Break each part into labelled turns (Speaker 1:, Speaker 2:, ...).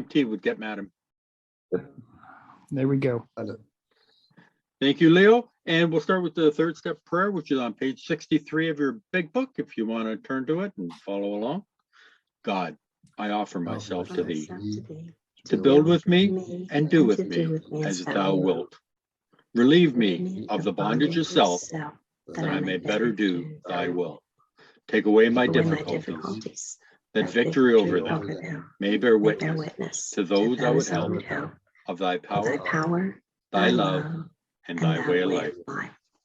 Speaker 1: tea would get madam.
Speaker 2: There we go.
Speaker 1: Thank you, Leo. And we'll start with the third step prayer, which is on page 63 of your big book, if you want to turn to it and follow along. God, I offer myself to thee, to build with me and do with me as thou wilt. Relieve me of the bondage of self, that I may better do thy will. Take away my difficulties, that victory over them may bear witness to those I would help of thy power, thy love, and thy way of life.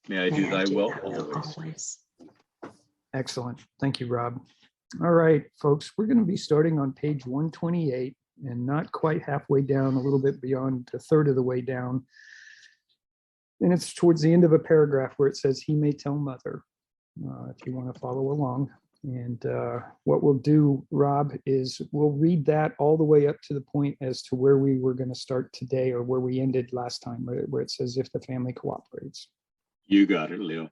Speaker 1: May I do thy will always.
Speaker 2: Excellent. Thank you, Rob. All right, folks, we're going to be starting on page 128 and not quite halfway down, a little bit beyond a third of the way down. And it's towards the end of a paragraph where it says, he may tell mother, if you want to follow along. And what we'll do, Rob, is we'll read that all the way up to the point as to where we were going to start today, or where we ended last time, where it says, if the family cooperates.
Speaker 1: You got it, Leo.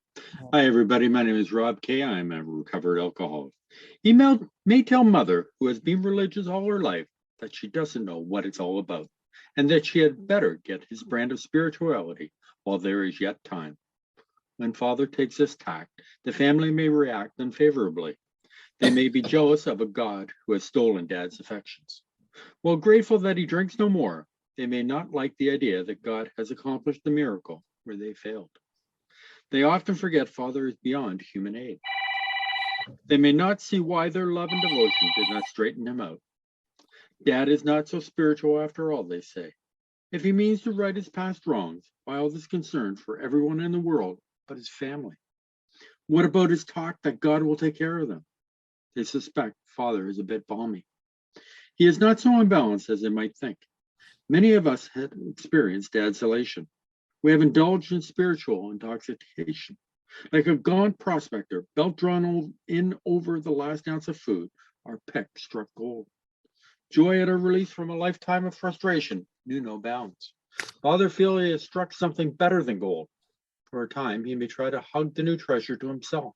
Speaker 1: Hi, everybody. My name is Rob K. I'm a recovered alcoholic. He may tell mother, who has been religious all her life, that she doesn't know what it's all about, and that she had better get his brand of spirituality while there is yet time. When father takes this tact, the family may react unfavorably. They may be jealous of a God who has stolen dad's affections. While grateful that he drinks no more, they may not like the idea that God has accomplished the miracle where they failed. They often forget father is beyond human aid. They may not see why their love and devotion did not straighten him out. Dad is not so spiritual after all, they say. If he means to right his past wrongs, why all this concern for everyone in the world but his family? What about his talk that God will take care of them? They suspect father is a bit balmy. He is not so unbalanced as they might think. Many of us have experienced dad's elation. We have indulged in spiritual intoxication. Like a gaunt prospector, belt drawn in over the last ounce of food, our peck struck gold. Joy at a release from a lifetime of frustration knew no bounds. Father feel he has struck something better than gold. For a time, he may try to hug the new treasure to himself.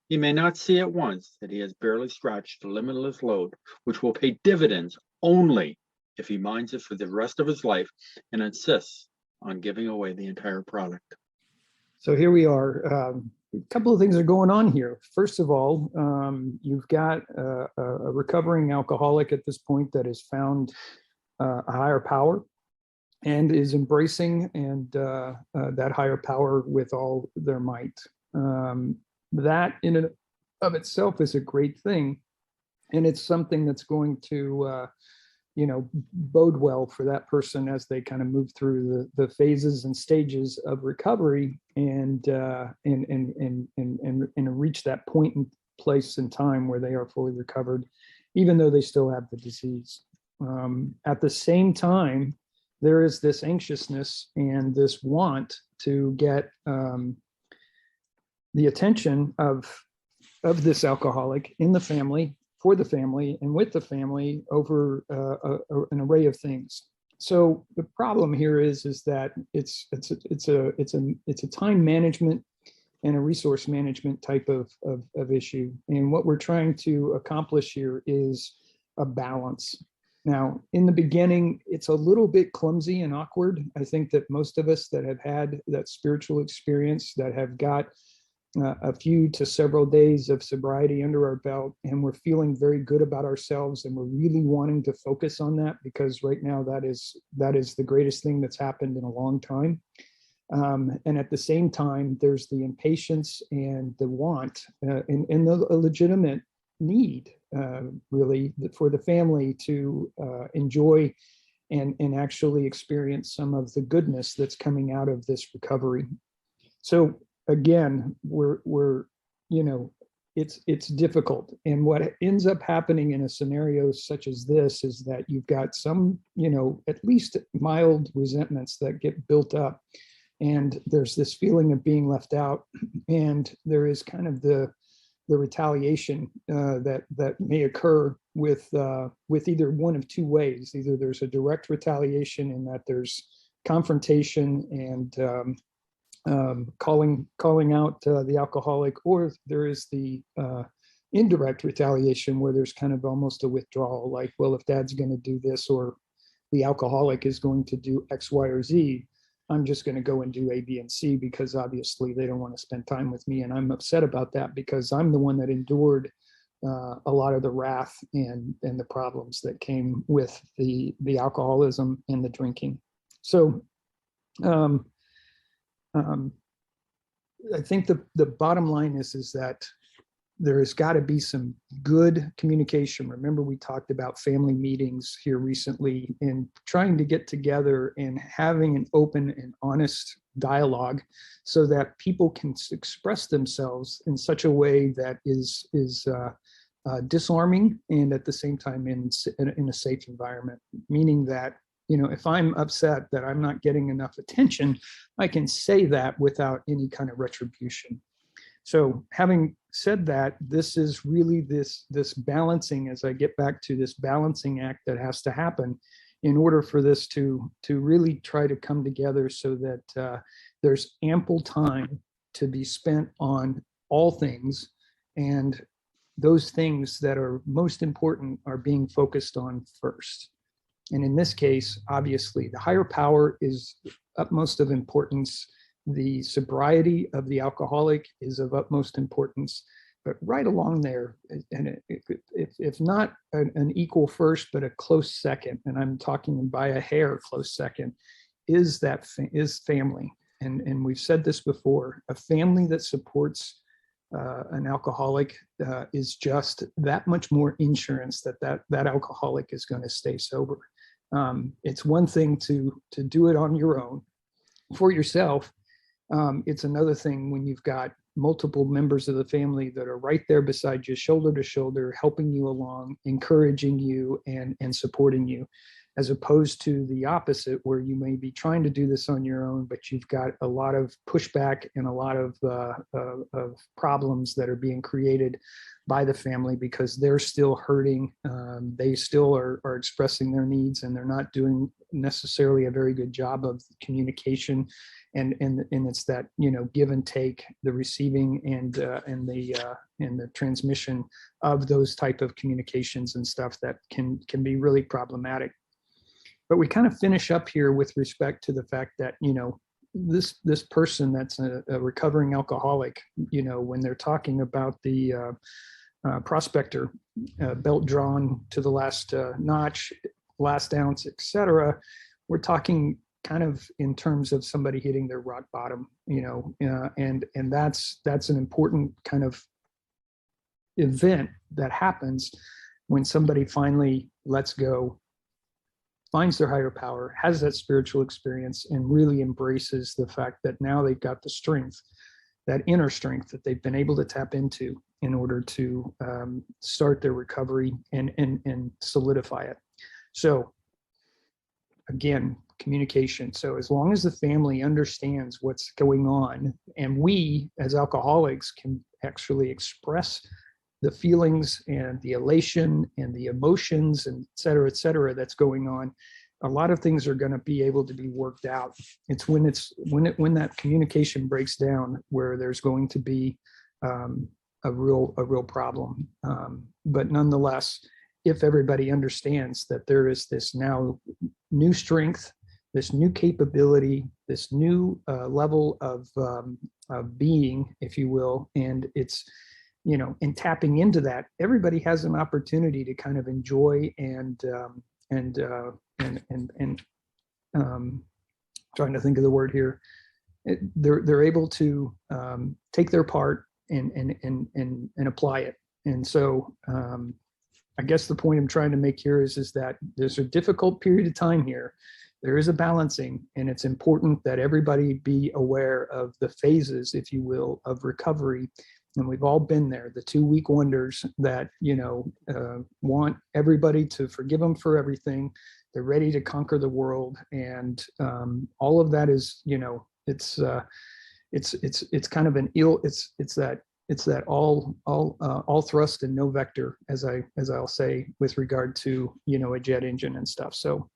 Speaker 1: He may not see at once that he has barely scratched the limitless load, which will pay dividends only if he minds it for the rest of his life and insists on giving away the entire product.
Speaker 2: So here we are. A couple of things are going on here. First of all, you've got a recovering alcoholic at this point that has found a higher power and is embracing that higher power with all their might. That in and of itself is a great thing, and it's something that's going to bode well for that person as they kind of move through the phases and stages of recovery and reach that point in place in time where they are fully recovered, even though they still have the disease. At the same time, there is this anxiousness and this want to get the attention of this alcoholic in the family, for the family, and with the family over an array of things. So the problem here is that it's a time management and a resource management type of issue. And what we're trying to accomplish here is a balance. Now, in the beginning, it's a little bit clumsy and awkward. I think that most of us that have had that spiritual experience, that have got a few to several days of sobriety under our belt, and we're feeling very good about ourselves, and we're really wanting to focus on that, because right now that is the greatest thing that's happened in a long time. And at the same time, there's the impatience and the want and the legitimate need, really, for the family to enjoy and actually experience some of the goodness that's coming out of this recovery. So again, it's difficult. And what ends up happening in a scenario such as this is that you've got some, at least mild resentments that get built up. And there's this feeling of being left out. And there is kind of the retaliation that may occur with either one of two ways. Either there's a direct retaliation in that there's confrontation and calling out the alcoholic, or there is the indirect retaliation where there's kind of almost a withdrawal, like, well, if dad's going to do this, or the alcoholic is going to do X, Y, or Z, I'm just going to go and do A, B, and C, because obviously they don't want to spend time with me. And I'm upset about that because I'm the one that endured a lot of the wrath and the problems that came with the alcoholism and the drinking. So um, I think the bottom line is that there's got to be some good communication. Remember, we talked about family meetings here recently and trying to get together and having an open and honest dialogue so that people can express themselves in such a way that is disarming and at the same time in a safe environment. Meaning that, you know, if I'm upset that I'm not getting enough attention, I can say that without any kind of retribution. So having said that, this is really this balancing, as I get back to this balancing act that has to happen in order for this to really try to come together so that there's ample time to be spent on all things, and those things that are most important are being focused on first. And in this case, obviously, the higher power is utmost of importance. The sobriety of the alcoholic is of utmost importance, but right along there, and if not an equal first, but a close second, and I'm talking by a hair close second, is family. And we've said this before, a family that supports an alcoholic is just that much more insurance that alcoholic is going to stay sober. It's one thing to do it on your own for yourself. It's another thing when you've got multiple members of the family that are right there beside you, shoulder to shoulder, helping you along, encouraging you and supporting you, as opposed to the opposite, where you may be trying to do this on your own, but you've got a lot of pushback and a lot of problems that are being created by the family because they're still hurting. They still are expressing their needs, and they're not doing necessarily a very good job of communication. And it's that, you know, give and take, the receiving and the transmission of those type of communications and stuff that can be really problematic. But we kind of finish up here with respect to the fact that, you know, this person that's a recovering alcoholic, you know, when they're talking about the prospector, belt drawn to the last notch, last ounce, etc., we're talking kind of in terms of somebody hitting their rock bottom, you know, and that's an important kind of event that happens when somebody finally lets go, finds their higher power, has that spiritual experience, and really embraces the fact that now they've got the strength, that inner strength that they've been able to tap into in order to start their recovery and solidify it. So again, communication. So as long as the family understands what's going on, and we as alcoholics can actually express the feelings and the elation and the emotions and et cetera, that's going on, a lot of things are going to be able to be worked out. It's when that communication breaks down where there's going to be a real problem. But nonetheless, if everybody understands that there is this now new strength, this new capability, this new level of being, if you will, and it's, you know, and tapping into that, everybody has an opportunity to kind of enjoy and trying to think of the word here. They're able to take their part and apply it. And so I guess the point I'm trying to make here is that there's a difficult period of time here. There is a balancing, and it's important that everybody be aware of the phases, if you will, of recovery. And we've all been there, the 2-week wonders that, you know, want everybody to forgive them for everything. They're ready to conquer the world. And all of that is, you know, it's kind of an ill, it's that all thrust and no vector, as I'll say, with regard to, you know, a jet engine and stuff. So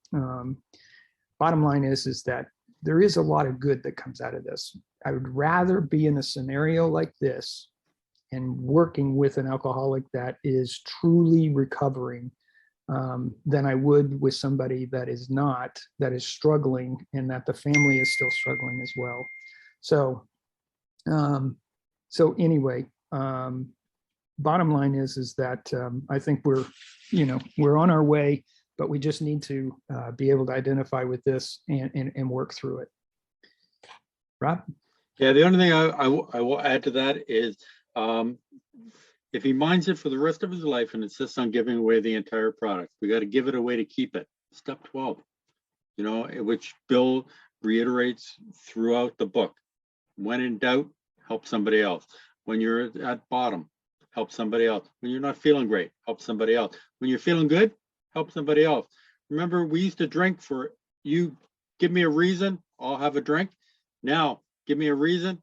Speaker 2: bottom line is that there is a lot of good that comes out of this. I would rather be in a scenario like this and working with an alcoholic that is truly recovering than I would with somebody that is not, that is struggling, and that the family is still struggling as well. So, so anyway, bottom line is that I think we're on our way, but we just need to be able to identify with this and work through it. Rob?
Speaker 1: Yeah, the only thing I will add to that is if he minds it for the rest of his life and insists on giving away the entire product, we got to give it away to keep it. Step 12, which Bill reiterates throughout the book. When in doubt, help somebody else. When you're at bottom, help somebody else. When you're not feeling great, help somebody else. When you're feeling good, help somebody else. Remember, we used to drink for you. Give me a reason, I'll have a drink. Now, give me a reason,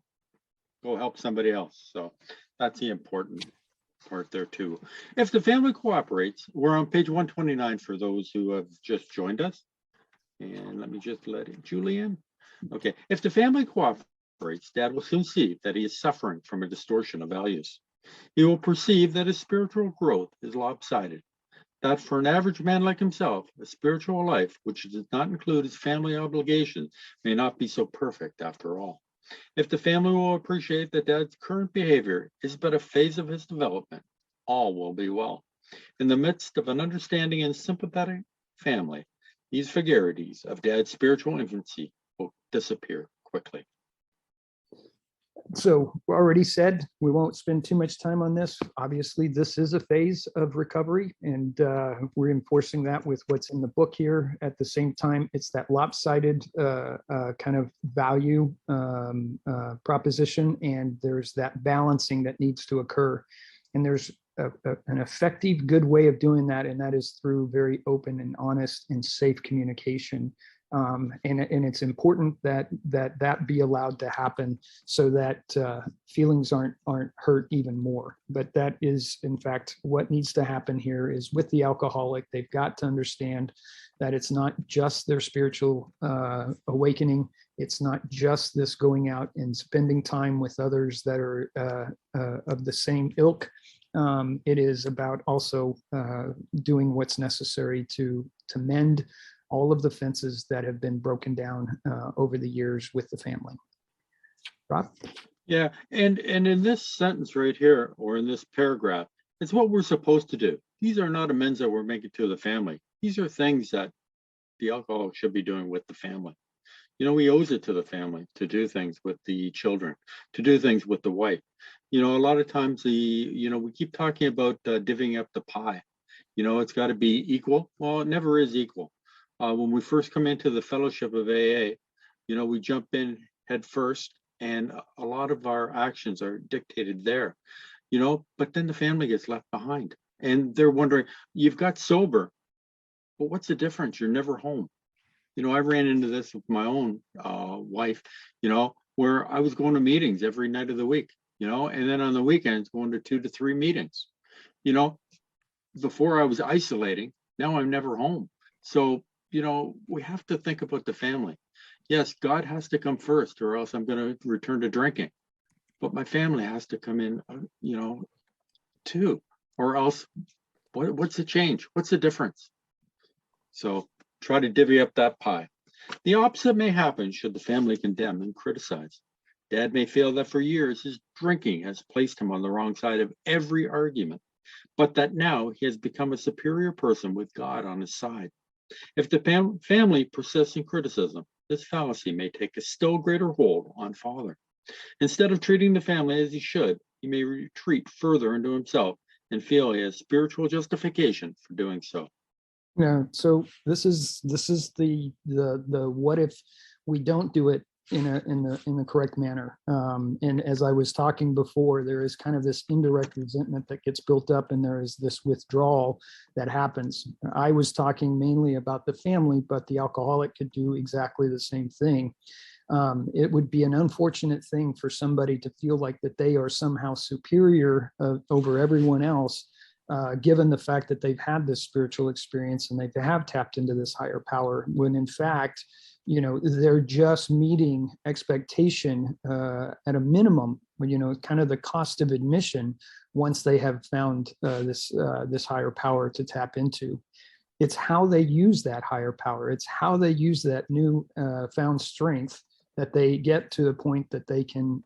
Speaker 1: go help somebody else. So that's the important part there too. If the family cooperates, we're on page 129 for those who have just joined us. And let me just let Julian. Okay, if the family cooperates, Dad will soon see that he is suffering from a distortion of values. He will perceive that his spiritual growth is lopsided, that for an average man like himself, a spiritual life, which does not include his family obligations, may not be so perfect after all. If the family will appreciate that Dad's current behavior is but a phase of his development, all will be well. In the midst of an understanding and sympathetic family, these vagaries of Dad's spiritual infancy will disappear quickly.
Speaker 2: So already said, we won't spend too much time on this. Obviously, this is a phase of recovery, and we're enforcing that with what's in the book here. At the same time, it's that lopsided kind of value proposition, and there's that balancing that needs to occur. And there's an effective, good way of doing that, and that is through very open and honest and safe communication. And it's important that be allowed to happen so that feelings aren't hurt even more. But that is, in fact, what needs to happen here is with the alcoholic, they've got to understand that it's not just their spiritual awakening. It's not just this going out and spending time with others that are of the same ilk. It is about also doing what's necessary to mend all of the fences that have been broken down over the years with the family. Rob?
Speaker 1: Yeah, and in this sentence right here, or in this paragraph, it's what we're supposed to do. These are not amends that we're making to the family. These are things that the alcoholic should be doing with the family. He owes it to the family to do things with the children, to do things with the wife. A lot of times we keep talking about divvying up the pie. It's got to be equal. Well, it never is equal. When we first come into the fellowship of AA, we jump in head first, and a lot of our actions are dictated there, but then the family gets left behind, and they're wondering, you've got sober, but what's the difference? You're never home. I ran into this with my own wife, where I was going to meetings every night of the week, and then on the weekends going to 2 to 3 meetings. Before I was isolating, now I'm never home. So we have to think about the family. Yes, God has to come first, or else I'm going to return to drinking. But my family has to come in, too, or else what's the change? What's the difference? So try to divvy up that pie. The opposite may happen should the family condemn and criticize. Dad may feel that for years his drinking has placed him on the wrong side of every argument, but that now he has become a superior person with God on his side. If the family persists in criticism, this fallacy may take a still greater hold on Father. Instead of treating the family as he should, he may retreat further into himself and feel he has spiritual justification for doing so.
Speaker 2: Yeah. So this is the what if we don't do it in the correct manner. And as I was talking before, there is kind of this indirect resentment that gets built up, and there is this withdrawal that happens. I was talking mainly about the family, but the alcoholic could do exactly the same thing. It would be an unfortunate thing for somebody to feel like that they are somehow superior over everyone else, given the fact that they've had this spiritual experience and they have tapped into this higher power, when in fact, they're just meeting expectation at a minimum kind of the cost of admission once they have found this higher power to tap into. It's how they use that higher power. It's how they use that new found strength that they get to the point that they can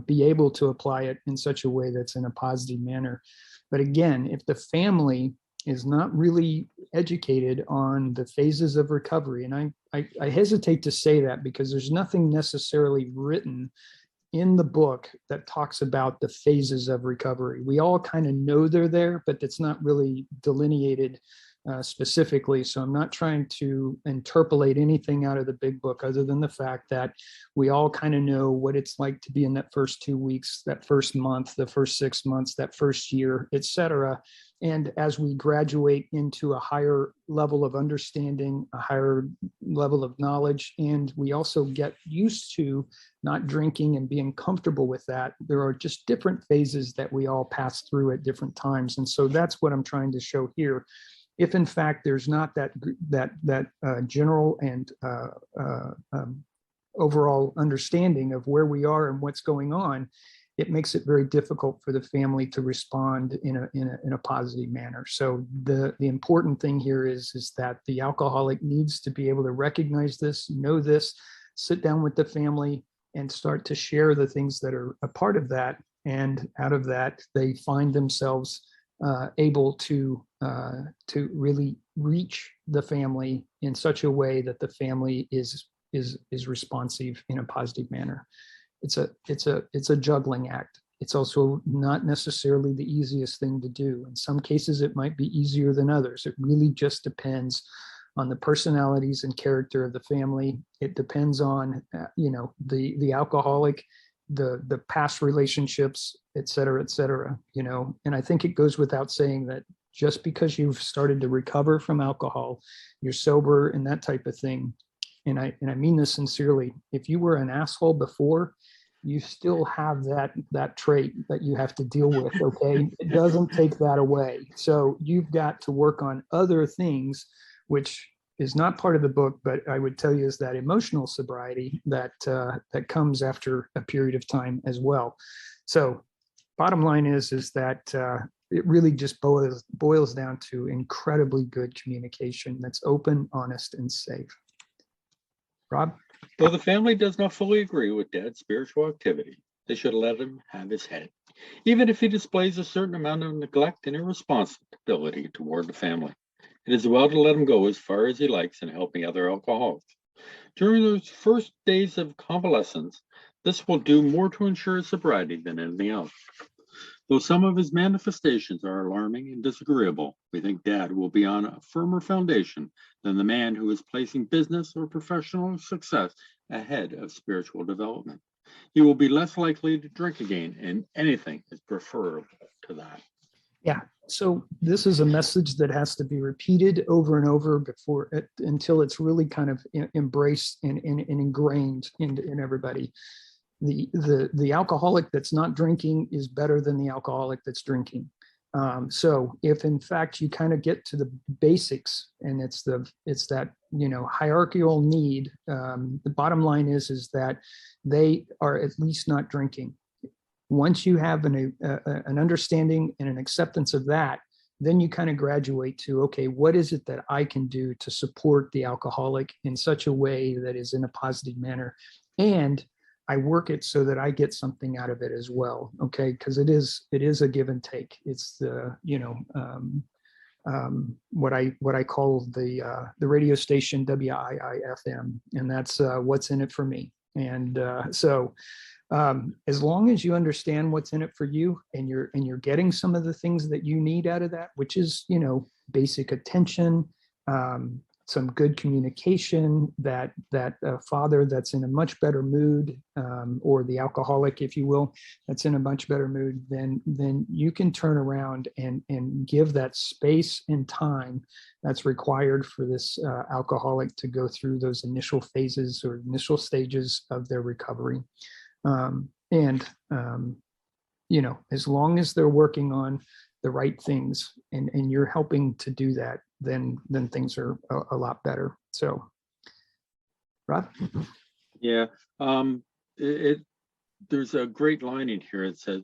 Speaker 2: be able to apply it in such a way that's in a positive manner. But again, if the family is not really educated on the phases of recovery, and I hesitate to say that because there's nothing necessarily written in the book that talks about the phases of recovery. We all kind of know they're there, but it's not really delineated specifically. So I'm not trying to interpolate anything out of the big book other than the fact that we all kind of know what it's like to be in that first 2 weeks, that first month, the first 6 months, that first year, etc. And as we graduate into a higher level of understanding, a higher level of knowledge, and we also get used to not drinking and being comfortable with that, there are just different phases that we all pass through at different times. And so that's what I'm trying to show here. If in fact there's not that general and overall understanding of where we are and what's going on, it makes it very difficult for the family to respond in a positive manner. So the important thing here is that the alcoholic needs to be able to recognize this, know this, sit down with the family and start to share the things that are a part of that. And out of that, they find themselves able to really reach the family in such a way that the family is responsive in a positive manner. It's a juggling act. It's also not necessarily the easiest thing to do. In some cases, it might be easier than others. It really just depends on the personalities and character of the family. It depends on the alcoholic, the past relationships, et cetera, and I think it goes without saying that just because you've started to recover from alcohol, you're sober and that type of thing. And I mean this sincerely. If you were an asshole before, you still have that trait that you have to deal with. Okay. It doesn't take that away. So you've got to work on other things, which is not part of the book, but I would tell you is that emotional sobriety that comes after a period of time as well. So bottom line is that it really just boils down to incredibly good communication that's open, honest, and safe. Rob?
Speaker 1: Though the family does not fully agree with Dad's spiritual activity, they should let him have his head, even if he displays a certain amount of neglect and irresponsibility toward the family. It is well to let him go as far as he likes in helping other alcoholics. During those first days of convalescence, this will do more to ensure his sobriety than anything else. Though some of his manifestations are alarming and disagreeable, we think Dad will be on a firmer foundation than the man who is placing business or professional success ahead of spiritual development. He will be less likely to drink again, and anything is preferable to that.
Speaker 2: Yeah. So this is a message that has to be repeated over and over until it's really kind of embraced and ingrained in everybody. The alcoholic that's not drinking is better than the alcoholic that's drinking. So if in fact you kind of get to the basics, and it's that hierarchical need, the bottom line is that they are at least not drinking. Once you have an understanding and an acceptance of that, then you kind of graduate to, okay, what is it that I can do to support the alcoholic in such a way that is in a positive manner? And I work it so that I get something out of it as well. Okay. Because it is a give and take. It's the, what I call the radio station WIIFM, and that's what's in it for me. And so as long as you understand what's in it for you, and you're getting some of the things that you need out of that, which is, basic attention, some good communication, that father that's in a much better mood, or the alcoholic, if you will, that's in a much better mood, then you can turn around and give that space and time that's required for this alcoholic to go through those initial phases or initial stages of their recovery. As long as they're working on the right things and you're helping to do that, then things are a lot better. So, Rob?
Speaker 1: Yeah, there's a great line in here. It says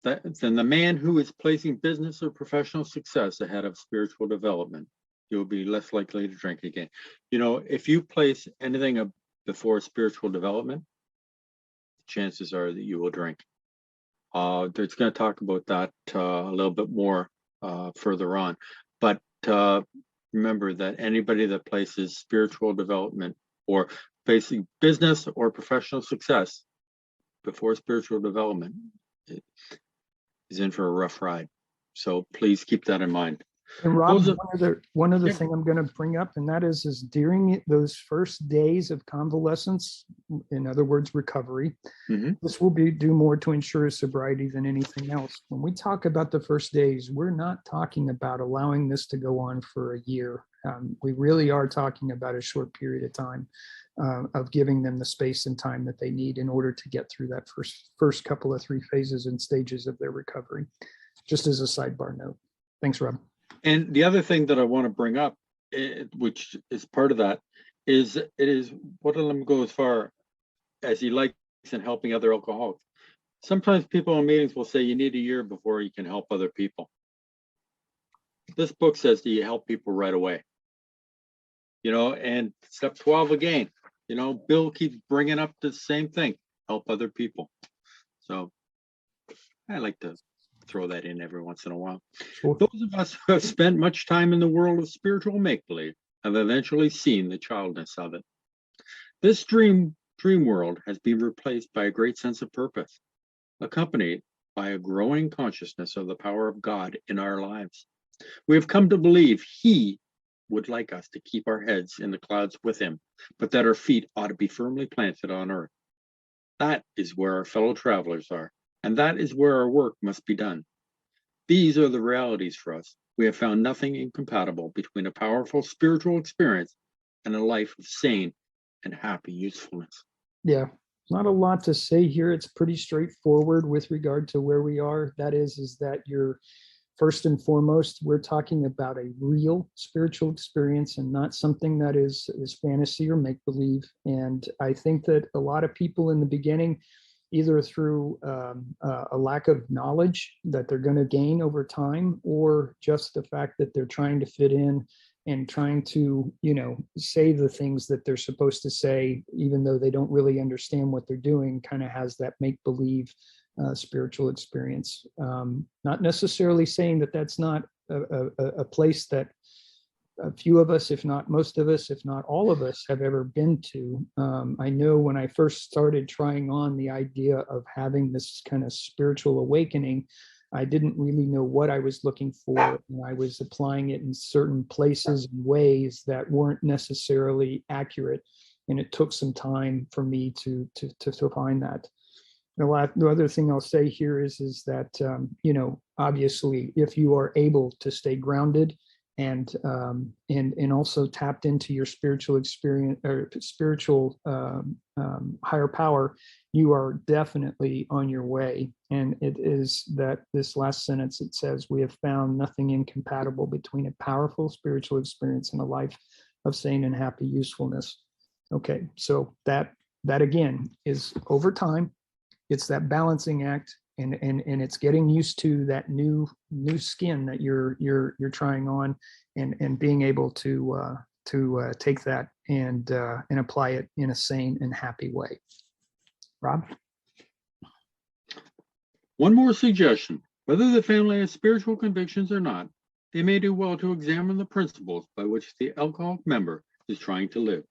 Speaker 1: that then the man who is placing business or professional success ahead of spiritual development, you'll be less likely to drink again. If you place anything before spiritual development, chances are that you will drink. There's going to talk about that a little bit more further on. But remember that anybody that places spiritual development or facing business or professional success before spiritual development is in for a rough ride. So please keep that in mind.
Speaker 2: And Rob,
Speaker 1: Those
Speaker 2: one other
Speaker 1: Yeah.
Speaker 2: thing I'm going to bring up, and that is during those first days of convalescence, in other words, recovery,
Speaker 1: Mhm.
Speaker 2: this will do more to ensure sobriety than anything else. When we talk about the first days, we're not talking about allowing this to go on for a year. We really are talking about a short period of time of giving them the space and time that they need in order to get through that first couple of 3 phases and stages of their recovery. Just as a sidebar note. Thanks, Rob.
Speaker 1: And the other thing that I want to bring up, which is part of that, is what let him go as far as he likes in helping other alcoholics. Sometimes people in meetings will say you need a year before you can help other people. This book says that you help people right away. And step 12 again, Bill keeps bringing up the same thing, help other people. So I like to throw that in every once in a while.
Speaker 2: Sure.
Speaker 1: Those of us who have spent much time in the world of spiritual make-believe have eventually seen the childness of it. This dream world has been replaced by a great sense of purpose, accompanied by a growing consciousness of the power of God in our lives. We have come to believe He would like us to keep our heads in the clouds with Him, but that our feet ought to be firmly planted on earth. That is where our fellow travelers are, and that is where our work must be done. These are the realities for us. We have found nothing incompatible between a powerful spiritual experience and a life of sane and happy usefulness.
Speaker 2: Yeah, not a lot to say here. It's pretty straightforward with regard to where we are. That is that you're first and foremost, we're talking about a real spiritual experience and not something that is fantasy or make believe. And I think that a lot of people in the beginning, either through a lack of knowledge that they're going to gain over time, or just the fact that they're trying to fit in and trying to, say the things that they're supposed to say, even though they don't really understand what they're doing, kind of has that make-believe spiritual experience. Not necessarily saying that that's not a place that a few of us, if not most of us, if not all of us, have ever been to. I know when I first started trying on the idea of having this kind of spiritual awakening, I didn't really know what I was looking for, and I was applying it in certain places and ways that weren't necessarily accurate, and it took some time for me to find that. The other thing I'll say here is that obviously, if you are able to stay grounded and also tapped into your spiritual experience or spiritual higher power, you are definitely on your way. And it is that this last sentence, it says, we have found nothing incompatible between a powerful spiritual experience and a life of sane and happy usefulness. Okay, so that again is over time. It's that balancing act, and it's getting used to that new skin that you're trying on, and being able to take that and apply it in a sane and happy way. Rob?
Speaker 1: One more suggestion: whether the family has spiritual convictions or not, they may do well to examine the principles by which the alcoholic member is trying to live.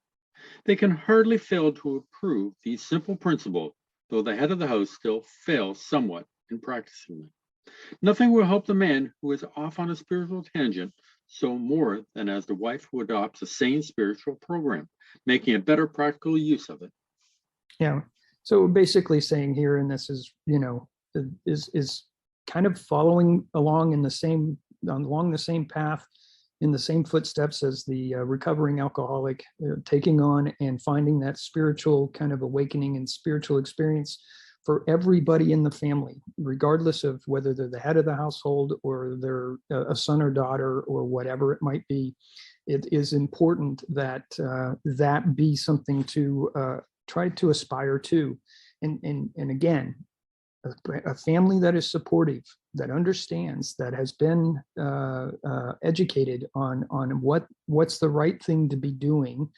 Speaker 1: They can hardly fail to approve these simple principles, though the head of the house still fails somewhat in practicing them. Nothing will help the man who is off on a spiritual tangent so more than as the wife who adopts a sane spiritual program, making a better practical use of it.
Speaker 2: Yeah. So basically saying here, and this is, is kind of following along the same path, in the same footsteps as the recovering alcoholic, taking on and finding that spiritual kind of awakening and spiritual experience for everybody in the family, regardless of whether they're the head of the household or they're a son or daughter or whatever it might be. It is important that that be something to try to aspire to. And again, a family that is supportive, that understands, that has been educated on what's the right thing to be doing,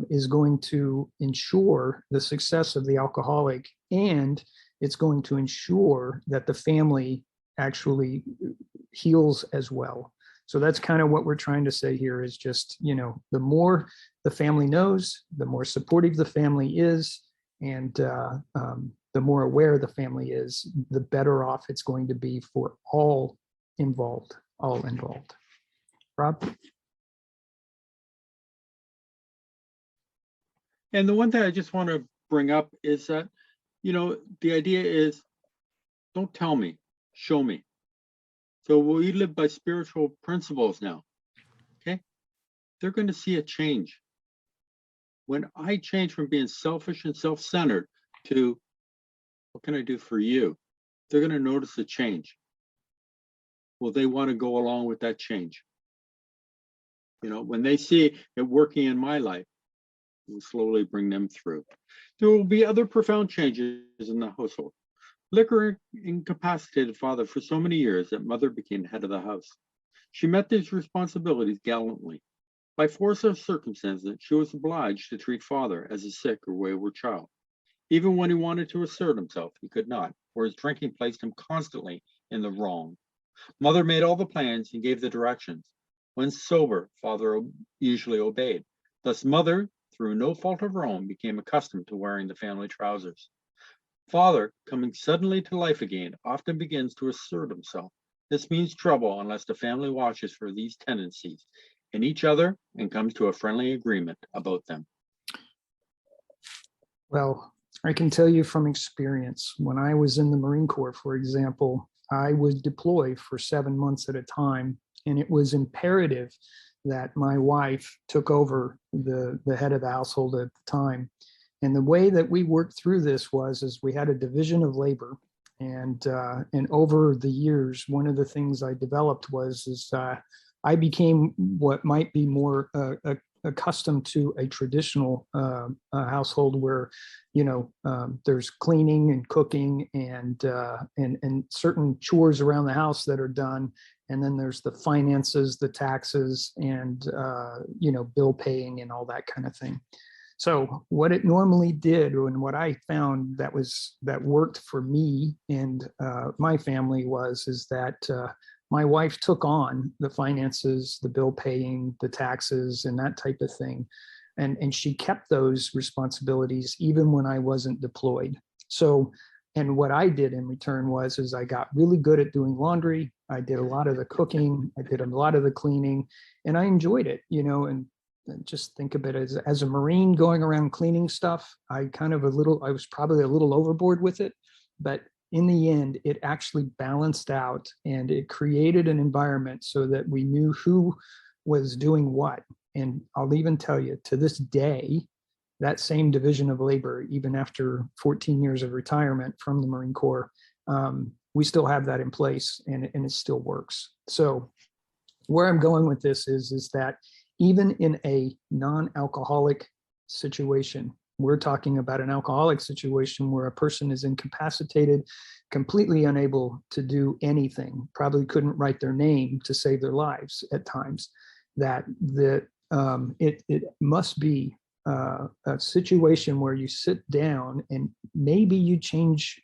Speaker 2: is going to ensure the success of the alcoholic, and it's going to ensure that the family actually heals as well. So that's kind of what we're trying to say here is just, the more the family knows, the more supportive the family is, and the more aware the family is, the better off it's going to be for all involved. Rob?
Speaker 1: And the one thing I just want to bring up is that, the idea is, don't tell me, show me. So we live by spiritual principles now, okay? They're going to see a change. When I change from being selfish and self-centered to, what can I do for you? They're going to notice a change. Will they want to go along with that change? When they see it working in my life, we'll slowly bring them through. There will be other profound changes in the household. Liquor incapacitated father for so many years that mother became head of the house. She met these responsibilities gallantly. By force of circumstances, she was obliged to treat father as a sick or wayward child. Even when he wanted to assert himself, he could not, for his drinking placed him constantly in the wrong. Mother made all the plans and gave the directions. When sober, father usually obeyed. Thus mother, through no fault of her own, became accustomed to wearing the family trousers. Father, coming suddenly to life again, often begins to assert himself. This means trouble unless the family watches for these tendencies in each other and comes to a friendly agreement about them.
Speaker 2: Well, I can tell you from experience, when I was in the Marine Corps, for example, I would deploy for 7 months at a time, and it was imperative that my wife took over the head of the household at the time. And the way that we worked through this is we had a division of labor, and over the years, one of the things I developed is I became what might be more accustomed to a traditional household where, there's cleaning and cooking and certain chores around the house that are done. And then there's the finances, the taxes, and, bill paying and all that kind of thing. So what it normally did, and what I found that worked for me and my family is that my wife took on the finances, the bill paying, the taxes, and that type of thing. And she kept those responsibilities even when I wasn't deployed. So, and what I did in return is I got really good at doing laundry. I did a lot of the cooking. I did a lot of the cleaning, and I enjoyed it, and just think of it as a Marine going around cleaning stuff. I was probably a little overboard with it, but in the end, it actually balanced out, and it created an environment so that we knew who was doing what. And I'll even tell you, to this day, that same division of labor, even after 14 years of retirement from the Marine Corps, we still have that in place, and it still works. So where I'm going with this is that even in a non-alcoholic situation, we're talking about an alcoholic situation where a person is incapacitated, completely unable to do anything, probably couldn't write their name to save their lives at times, that it must be a situation where you sit down and maybe you change,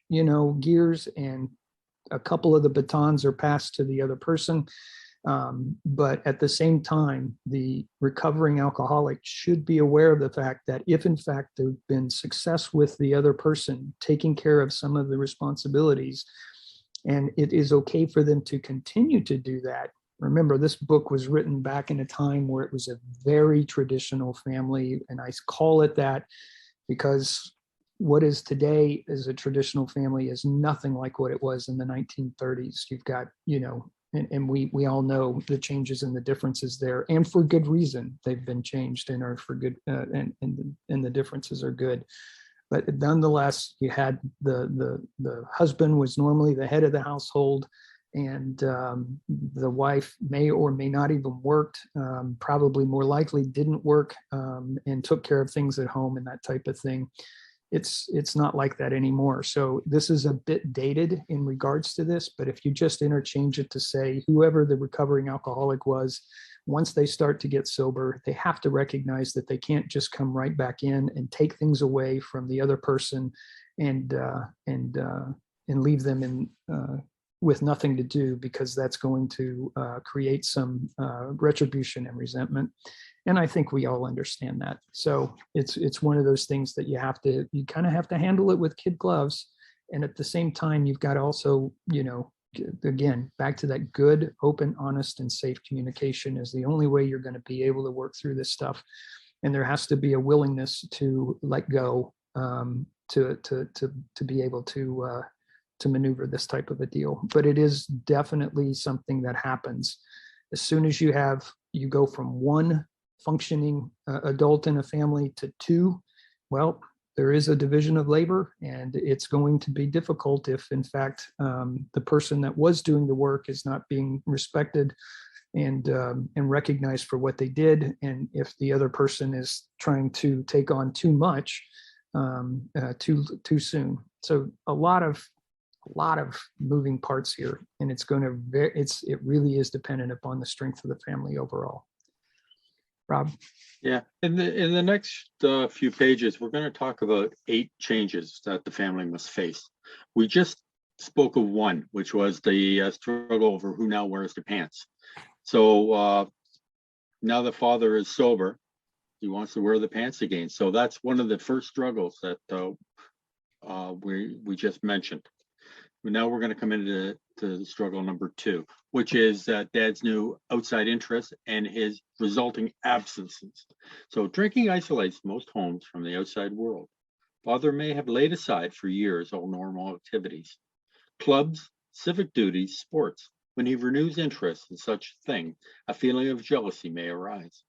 Speaker 2: gears, and a couple of the batons are passed to the other person. But at the same time, the recovering alcoholic should be aware of the fact that if in fact there's been success with the other person taking care of some of the responsibilities, and it is okay for them to continue to do that. Remember, this book was written back in a time where it was a very traditional family, and I call it that because what is today as a traditional family is nothing like what it was in the 1930s. You've got, and we all know the changes and the differences there, and for good reason they've been changed and are for good, and the differences are good. But nonetheless, you had the husband was normally the head of the household, and the wife may or may not even worked, probably more likely didn't work, and took care of things at home and that type of thing. it's not like that anymore. So this is a bit dated in regards to this, but if you just interchange it to say whoever the recovering alcoholic was, once they start to get sober, they have to recognize that they can't just come right back in and take things away from the other person and leave them in with nothing to do, because that's going to create some retribution and resentment. And I think we all understand that. So it's one of those things that you kind of have to handle it with kid gloves. And at the same time, you've got to also, again, back to that good, open, honest, and safe communication is the only way you're going to be able to work through this stuff. And there has to be a willingness to let go, to be able to maneuver this type of a deal. But it is definitely something that happens as soon as you go from one functioning adult in a family to two. Well, there is a division of labor, and it's going to be difficult if, in fact, the person that was doing the work is not being respected and recognized for what they did, and if the other person is trying to take on too much too soon. So a lot of moving parts here, and it really is dependent upon the strength of the family overall. Rob?
Speaker 1: Yeah, in the next few pages, we're going to talk about 8 changes that the family must face. We just spoke of one, which was the struggle over who now wears the pants. So now the father is sober, he wants to wear the pants again. So that's one of the first struggles that we just mentioned. Now we're going to come into struggle number 2, which is dad's new outside interest and his resulting absences. So drinking isolates most homes from the outside world. Father may have laid aside for years all normal activities, clubs, civic duties, sports. When he renews interest in such a thing, a feeling of jealousy may arise.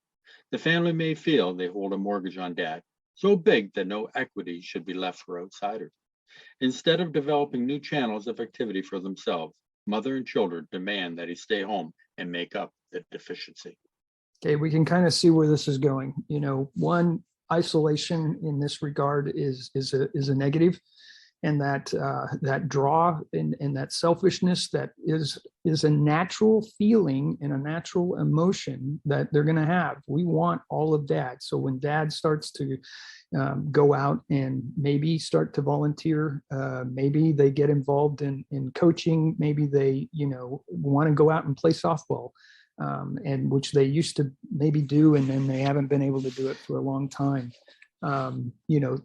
Speaker 1: The family may feel they hold a mortgage on dad, so big that no equity should be left for outsiders. Instead of developing new channels of activity for themselves, mother and children demand that he stay home and make up the deficiency.
Speaker 2: Okay, we can kind of see where this is going. One, isolation in this regard is a negative, and that draw and that selfishness that is a natural feeling and a natural emotion that they're going to have. We want all of dad. So when dad starts to go out and maybe start to volunteer, maybe they get involved in coaching, maybe they want to go out and play softball, and which they used to maybe do, and then they haven't been able to do it for a long time.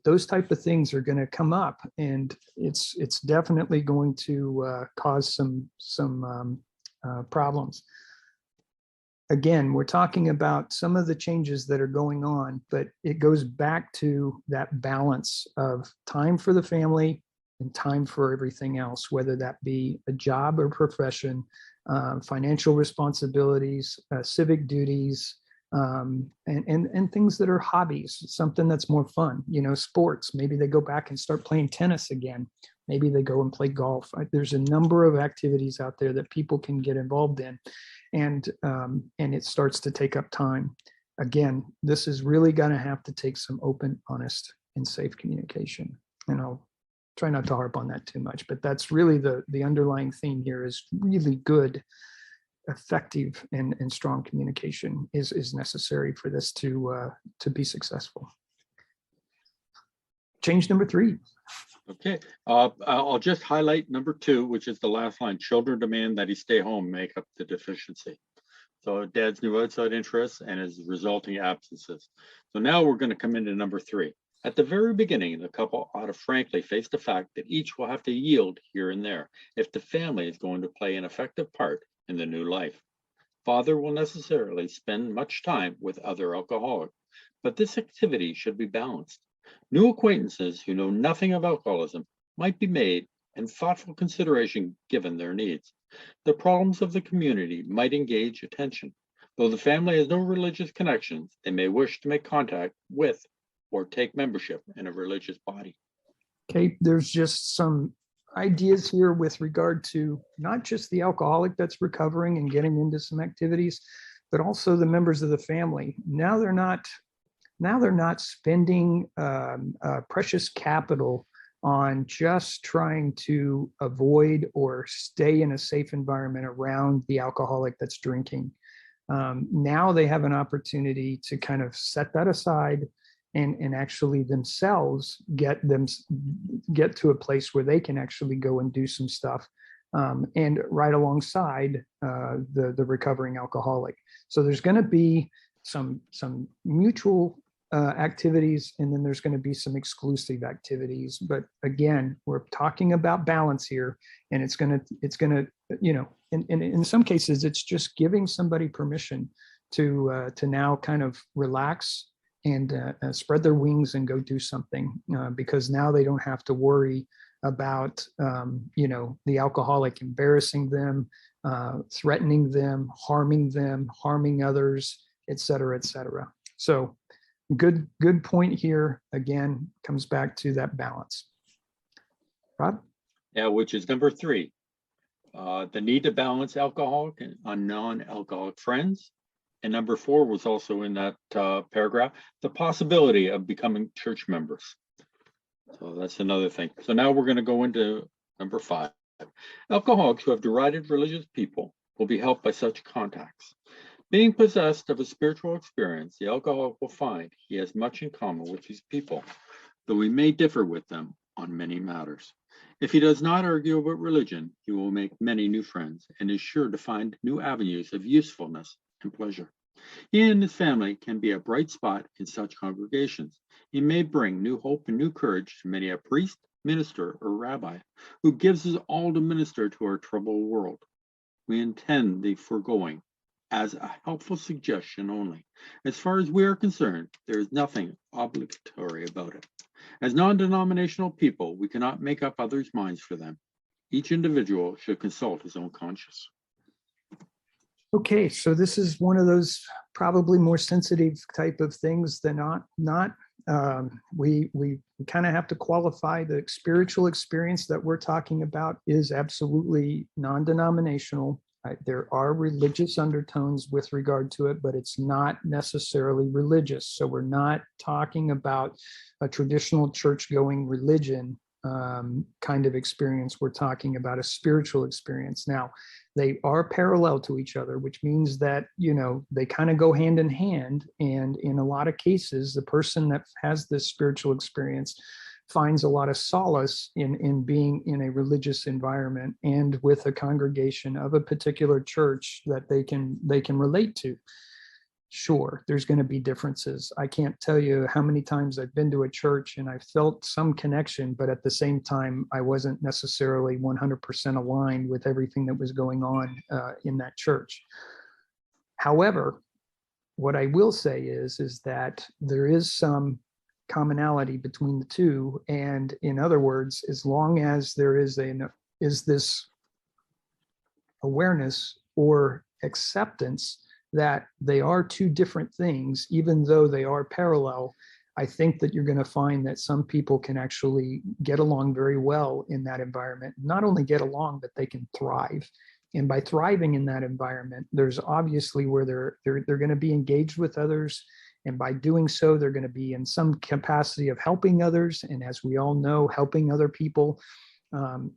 Speaker 2: Those type of things are going to come up, and it's definitely going to cause some problems. Again, we're talking about some of the changes that are going on, but it goes back to that balance of time for the family and time for everything else, whether that be a job or profession, financial responsibilities, civic duties, and things that are hobbies, something that's more fun, sports. Maybe they go back and start playing tennis again. Maybe they go and play golf. There's a number of activities out there that people can get involved in, and it starts to take up time. Again, this is really going to have to take some open, honest, and safe communication. And I'll try not to harp on that too much, but that's really the underlying theme here is really good, effective, and strong communication is necessary for this to be successful. Change number 3.
Speaker 1: Okay, I'll just highlight number 2, which is the last line. Children demand that he stay home, make up the deficiency. So dad's new outside interests and his resulting absences. So now we're going to come into number 3. At the very beginning, the couple ought to frankly face the fact that each will have to yield here and there if the family is going to play an effective part in the new life. Father will necessarily spend much time with other alcoholics, but this activity should be balanced. New acquaintances who know nothing of alcoholism might be made and thoughtful consideration given their needs. The problems of the community might engage attention. Though the family has no religious connections, they may wish to make contact with or take membership in a religious body.
Speaker 2: Okay, there's just some ideas here with regard to not just the alcoholic that's recovering and getting into some activities, but also the members of the family. Now they're not now they're not spending precious capital on just trying to avoid or stay in a safe environment around the alcoholic that's drinking. Now they have an opportunity to kind of set that aside and actually themselves get to a place where they can actually go and do some stuff, and right alongside the recovering alcoholic. So there's going to be some mutual activities, and then there's going to be some exclusive activities. But again, we're talking about balance here, and it's going to, you know, in some cases, it's just giving somebody permission to now kind of relax and spread their wings and go do something, because now they don't have to worry about, you know, the alcoholic embarrassing them, threatening them, harming others, et cetera, et cetera. So good point here. Again, comes back to that balance. Rob?
Speaker 1: Yeah, which is number 3. The need to balance alcoholic and non-alcoholic friends. And number 4 was also in that paragraph, the possibility of becoming church members. So that's another thing. So now we're going to go into number 5. Alcoholics who have derided religious people will be helped by such contacts. Being possessed of a spiritual experience, the alcoholic will find he has much in common with these people, though he may differ with them on many matters. If he does not argue about religion, he will make many new friends and is sure to find new avenues of usefulness and pleasure. He and his family can be a bright spot in such congregations. He may bring new hope and new courage to many a priest, minister, or rabbi who gives us all to minister to our troubled world. We intend the foregoing as a helpful suggestion only. As far as we are concerned, there is nothing obligatory about it. As non-denominational people, we cannot make up others' minds for them. Each individual should consult his own conscience.
Speaker 2: Okay, so this is one of those probably more sensitive type of things than not. We kind of have to qualify the spiritual experience that we're talking about is absolutely non-denominational. There are religious undertones with regard to it, but it's not necessarily religious. So we're not talking about a traditional church-going religion kind of experience. We're talking about a spiritual experience. Now, they are parallel to each other, which means that, you know, they kind of go hand in hand. And in a lot of cases, the person that has this spiritual experience finds a lot of solace in being in a religious environment and with a congregation of a particular church that they can relate to. Sure, there's going to be differences. I can't tell you how many times I've been to a church and I felt some connection, but at the same time, I wasn't necessarily 100% aligned with everything that was going on in that church. However, what I will say is that there is some commonality between the two. And in other words, as long as there is this awareness or acceptance that they are two different things, even though they are parallel, I think that you're going to find that some people can actually get along very well in that environment. Not only get along, but they can thrive. And by thriving in that environment, there's obviously where they're going to be engaged with others. And by doing so, they're going to be in some capacity of helping others. And as we all know, helping other people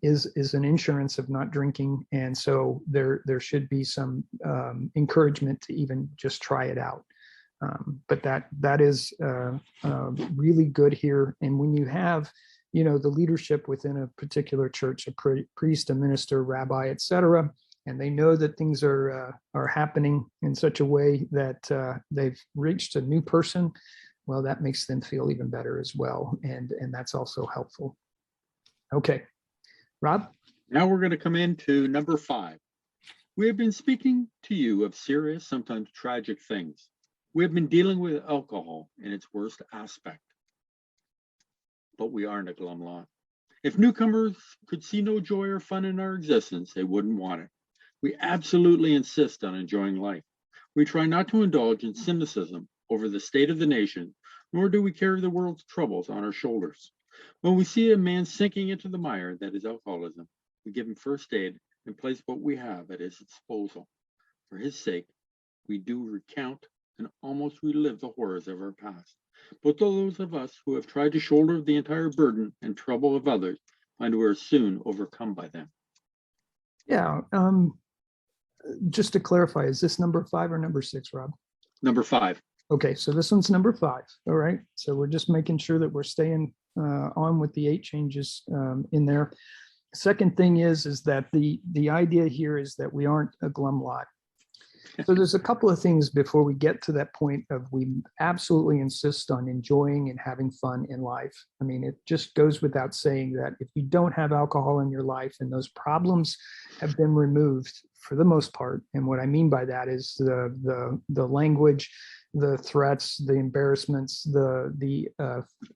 Speaker 2: is an insurance of not drinking. And so there should be some encouragement to even just try it out. But that is really good here. And when you have, you know, the leadership within a particular church, a priest, a minister, rabbi, et cetera, and they know that things are happening in such a way that they've reached a new person, well, that makes them feel even better as well. And that's also helpful. Okay. Rob?
Speaker 1: Now we're going to come into number 5. We have been speaking to you of serious, sometimes tragic things. We have been dealing with alcohol in its worst aspect. But we aren't a glum lot. If newcomers could see no joy or fun in our existence, they wouldn't want it. We absolutely insist on enjoying life. We try not to indulge in cynicism over the state of the nation, nor do we carry the world's troubles on our shoulders. When we see a man sinking into the mire that is alcoholism, we give him first aid and place what we have at his disposal. For his sake, we do recount and almost relive the horrors of our past. But those of us who have tried to shoulder the entire burden and trouble of others find we are soon overcome by them.
Speaker 2: Yeah. Just to clarify, is this number 5 or number 6, Rob?
Speaker 1: Number 5.
Speaker 2: Okay, so this one's number 5. All right. So we're just making sure that we're staying on with the 8 changes in there. Second thing is that the idea here is that we aren't a glum lot. So there's a couple of things before we get to that point of we absolutely insist on enjoying and having fun in life. I mean, it just goes without saying that if you don't have alcohol in your life and those problems have been removed for the most part, and what I mean by that is the language, the threats, the embarrassments, the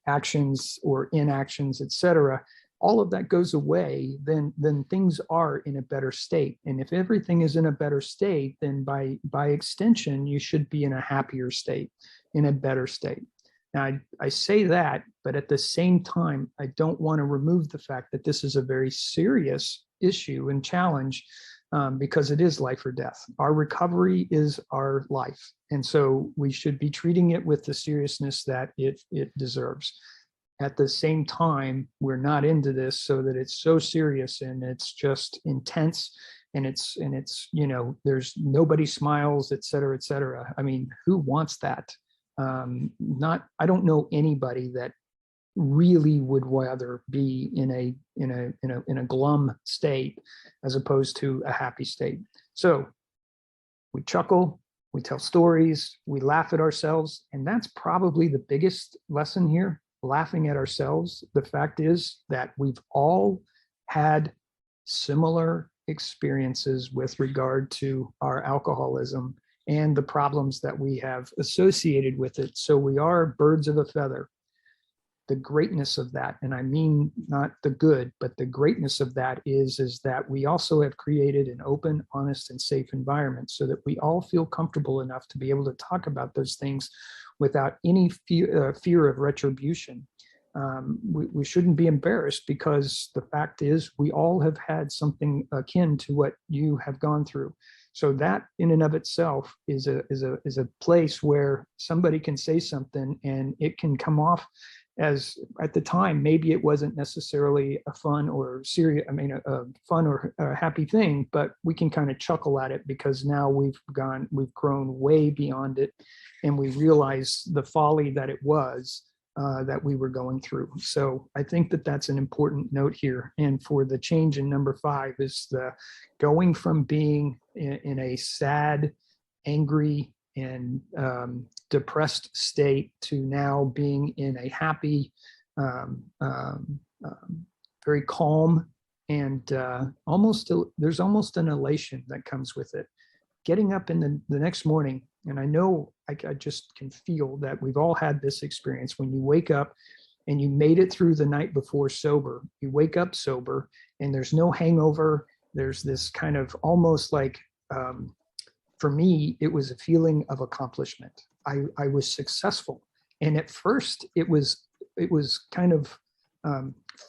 Speaker 2: actions or inactions, etc., all of that goes away, then things are in a better state. And if everything is in a better state, then by extension, you should be in a happier state, in a better state. Now, I say that, but at the same time, I don't want to remove the fact that this is a very serious issue and challenge because it is life or death. Our recovery is our life. And so we should be treating it with the seriousness that it deserves. At the same time, we're not into this so that it's so serious and it's just intense and it's there's nobody smiles, et cetera, et cetera. I mean, who wants that? I don't know anybody that really would rather be in a glum state as opposed to a happy state. So we chuckle, we tell stories, we laugh at ourselves, and that's probably the biggest lesson here. Laughing at ourselves. The fact is that we've all had similar experiences with regard to our alcoholism and the problems that we have associated with it. So we are birds of a feather. The greatness of that, and I mean not the good, but the greatness of that is that we also have created an open, honest, and safe environment so that we all feel comfortable enough to be able to talk about those things without any fear of retribution. We shouldn't be embarrassed because the fact is we all have had something akin to what you have gone through. So that in and of itself is a place where somebody can say something and it can come off as at the time, maybe it wasn't necessarily a fun or serious, a fun or a happy thing, but we can kind of chuckle at it because now we've grown way beyond it and we realize the folly that it was that we were going through. So I think that that's an important note here. And for the change in number 5 is the going from being in a sad, angry, and depressed state to now being in a happy, very calm, and there's almost an elation that comes with it. Getting up in the next morning, and I know I just can feel that we've all had this experience when you wake up and you made it through the night before sober. You wake up sober and there's no hangover. There's this kind of almost like, for me, it was a feeling of accomplishment. I was successful. And at first it was kind of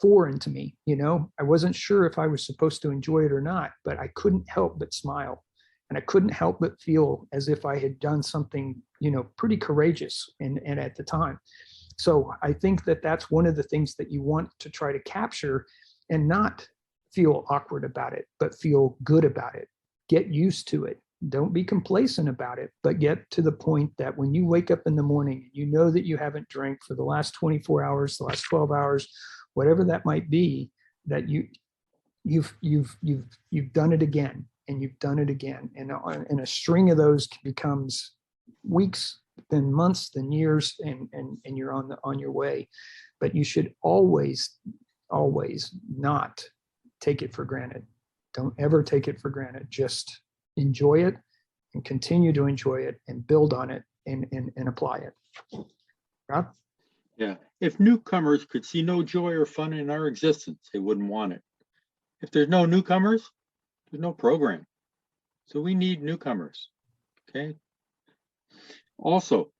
Speaker 2: foreign to me. I wasn't sure if I was supposed to enjoy it or not, but I couldn't help but smile. And I couldn't help but feel as if I had done something, pretty courageous and at the time. So I think that that's one of the things that you want to try to capture and not feel awkward about it, but feel good about it. Get used to it. Don't be complacent about it, but get to the point that when you wake up in the morning, you know that you haven't drank for the last 24 hours, the last 12 hours, whatever that might be, that you've done it again, and you've done it again. And a string of those becomes weeks, then months, then years, and you're on your way. But you should always not take it for granted. Don't ever take it for granted. Just enjoy it and continue to enjoy it and build on it and apply it. Rob?
Speaker 1: Yeah. If newcomers could see no joy or fun in our existence, they wouldn't want it. If there's no newcomers, there's no program. So we need newcomers. Okay. Also,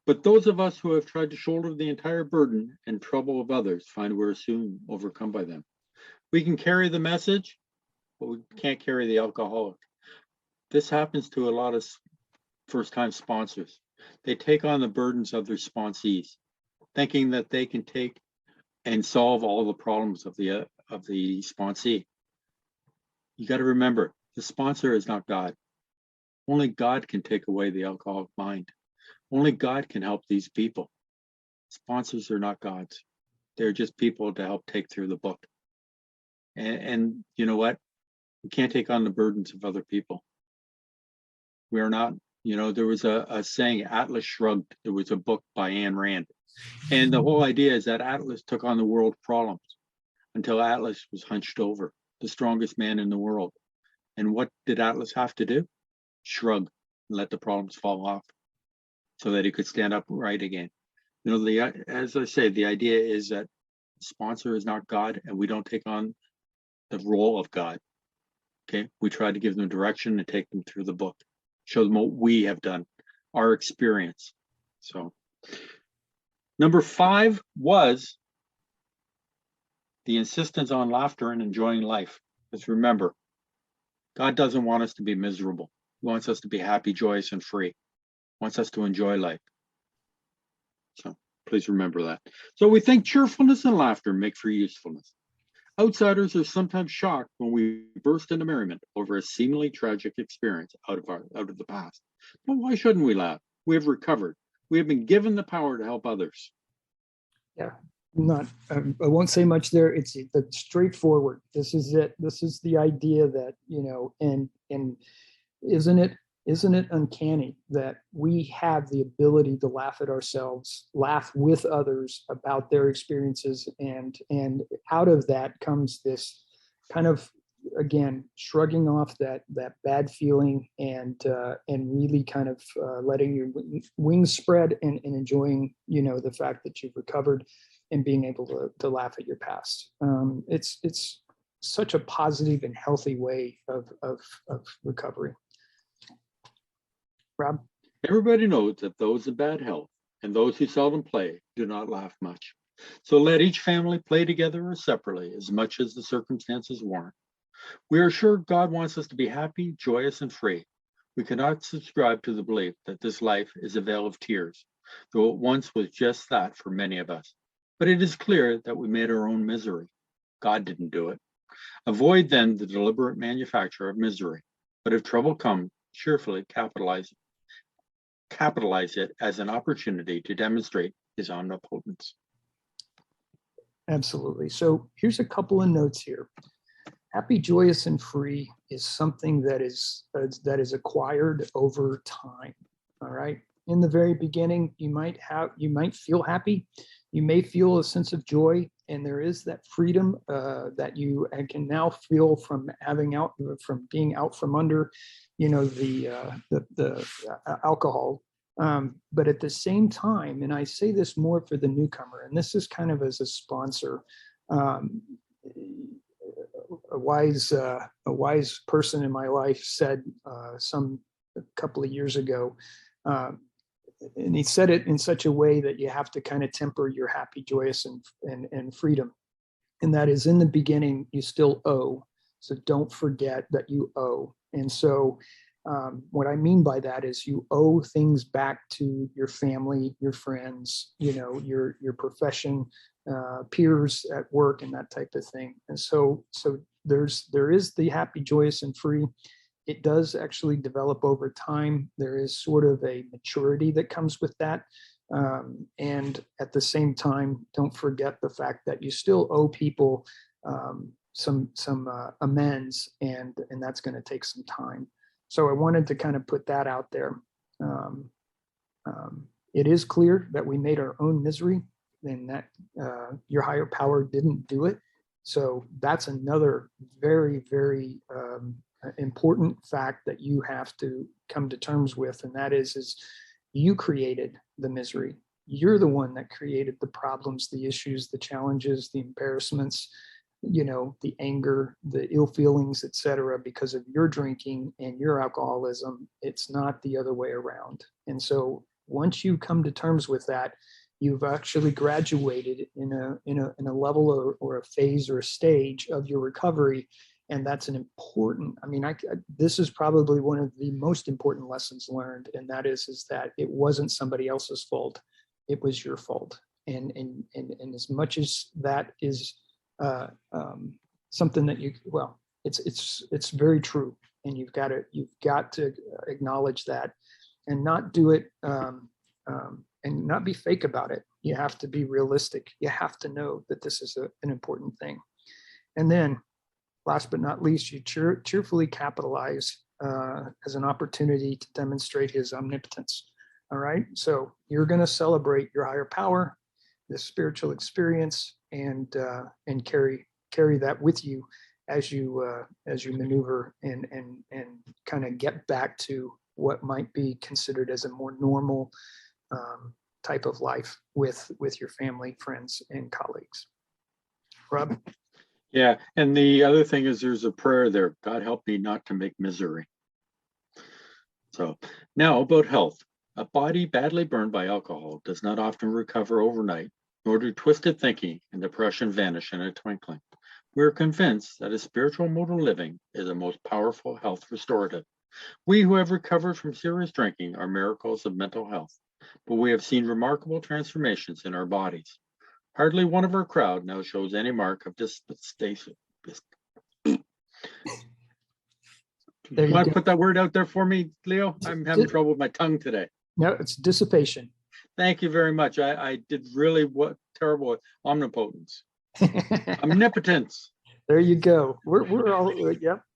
Speaker 1: but those of us who have tried to shoulder the entire burden and trouble of others find we're soon overcome by them. We can carry the message, but we can't carry the alcoholic. This happens to a lot of first-time sponsors. They take on the burdens of their sponsees, thinking that they can take and solve all the problems of the sponsee. You got to remember, the sponsor is not God. Only God can take away the alcoholic mind. Only God can help these people. Sponsors are not gods. They're just people to help take through the book. And you know what? We can't take on the burdens of other people. We are not, there was a saying, Atlas Shrugged. There was a book by Ayn Rand. And the whole idea is that Atlas took on the world's problems until Atlas was hunched over, the strongest man in the world. And what did Atlas have to do? Shrug and let the problems fall off so that he could stand upright again. As I say, the idea is that the sponsor is not God, and we don't take on the role of God. Okay, we try to give them direction and take them through the book, show them what we have done, our experience. So, number 5 was the insistence on laughter and enjoying life. Let's remember, God doesn't want us to be miserable. He wants us to be happy, joyous, and free. He wants us to enjoy life. So please remember that. So we think cheerfulness and laughter make for usefulness. Outsiders are sometimes shocked when we burst into merriment over a seemingly tragic experience out of the past. But why shouldn't we laugh? We have recovered. We have been given the power to help others.
Speaker 2: Yeah, I won't say much there. It's straightforward. This is it. This is the idea that, and isn't it uncanny that we have the ability to laugh at ourselves, laugh with others about their experiences, and out of that comes this kind of, again, shrugging off that bad feeling and really kind of letting your wings spread and enjoying, the fact that you've recovered and being able to laugh at your past. It's such a positive and healthy way of recovery. Rob?
Speaker 1: Everybody knows that those in bad health and those who seldom play do not laugh much. So let each family play together or separately as much as the circumstances warrant. We are sure God wants us to be happy, joyous, and free. We cannot subscribe to the belief that this life is a vale of tears, though it once was just that for many of us. But it is clear that we made our own misery. God didn't do it. Avoid then the deliberate manufacture of misery. But if trouble comes, cheerfully capitalize it as an opportunity to demonstrate his omnipotence.
Speaker 2: Absolutely. So here's a couple of notes here. Happy, joyous, and free is something that is acquired over time. All right. In the very beginning, you might feel happy. You may feel a sense of joy, and there is that freedom that you can now feel from being out from under, the alcohol. But at the same time, and I say this more for the newcomer, and this is kind of as a sponsor. A wise person in my life said a couple of years ago, and he said it in such a way that you have to kind of temper your happy, joyous, and freedom. And that is, in the beginning, you still owe. So don't forget that you owe. And so what I mean by that is you owe things back to your family, your friends, your profession, peers at work, and that type of thing. And so there is the happy, joyous, and free. It does actually develop over time. There is sort of a maturity that comes with that. And at the same time, don't forget the fact that you still owe people some amends, and that's going to take some time. So I wanted to kind of put that out there. It is clear that we made our own misery, and that your higher power didn't do it. So that's another very, very important fact that you have to come to terms with, and that is you created the misery. You're the one that created the problems, the issues, the challenges, the embarrassments, the anger, the ill feelings, etc., because of your drinking and your alcoholism. It's not the other way around. And so once you come to terms with that, you've actually graduated in a level or a phase or a stage of your recovery And that's an important, this is probably one of the most important lessons learned. And that is that it wasn't somebody else's fault. It was your fault. And as much as that is something that it's very true. And you've got to acknowledge that and not do it and not be fake about it. You have to be realistic. You have to know that this is an important thing. And then last but not least, you cheerfully capitalize as an opportunity to demonstrate his omnipotence. All right. So you're going to celebrate your higher power, the spiritual experience, and carry that with you as you maneuver and kind of get back to what might be considered as a more normal type of life with your family, friends, and colleagues. Rob?
Speaker 1: Yeah, and the other thing is there's a prayer there. God help me not to make misery. So now about health. A body badly burned by alcohol does not often recover overnight, nor do twisted thinking and depression vanish in a twinkling. We are convinced that a spiritual mode of living is the most powerful health restorative. We who have recovered from serious drinking are miracles of mental health, but we have seen remarkable transformations in our bodies. Hardly one of our crowd now shows any mark of dispensation. You want to put that word out there for me, Leo? I'm having trouble with my tongue today.
Speaker 2: No, it's dissipation.
Speaker 1: Thank you very much. I did really terrible omnipotence. Omnipotence.
Speaker 2: There you go. We're all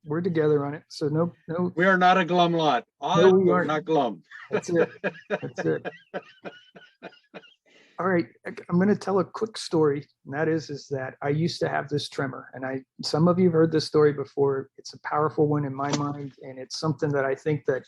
Speaker 2: we're together on it. So no.
Speaker 1: We are not a glum lot.
Speaker 2: No, we
Speaker 1: are
Speaker 2: aren't.
Speaker 1: not glum.
Speaker 2: That's it. That's it. All right, I'm going to tell a quick story, and that is that I used to have this tremor, and some of you have heard this story before. It's a powerful one in my mind, and it's something that I think that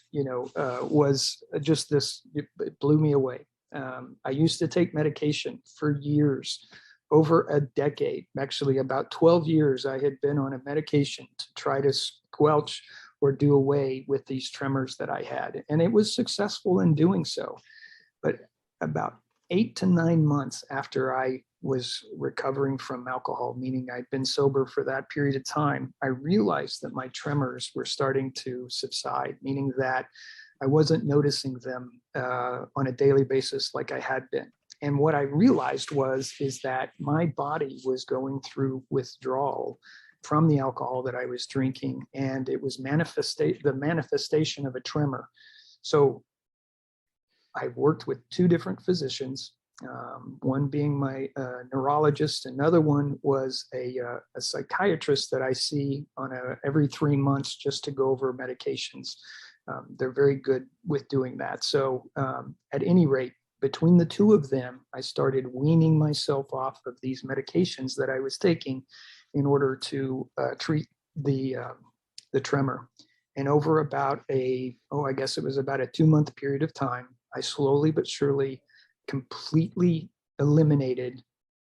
Speaker 2: was just this. It blew me away. I used to take medication for years, over a decade, actually about 12 years. I had been on a medication to try to squelch or do away with these tremors that I had, and it was successful in doing so. But about 8 to 9 months after I was recovering from alcohol, meaning I'd been sober for that period of time, I realized that my tremors were starting to subside, meaning that I wasn't noticing them on a daily basis like I had been. And what I realized is that my body was going through withdrawal from the alcohol that I was drinking, and it was the manifestation of a tremor. So I worked with two different physicians, one being my neurologist. Another one was a psychiatrist that I see on every 3 months just to go over medications. They're very good with doing that. So at any rate, between the two of them, I started weaning myself off of these medications that I was taking in order to treat the tremor. And over about I guess it was about a 2-month period of time, I slowly but surely completely eliminated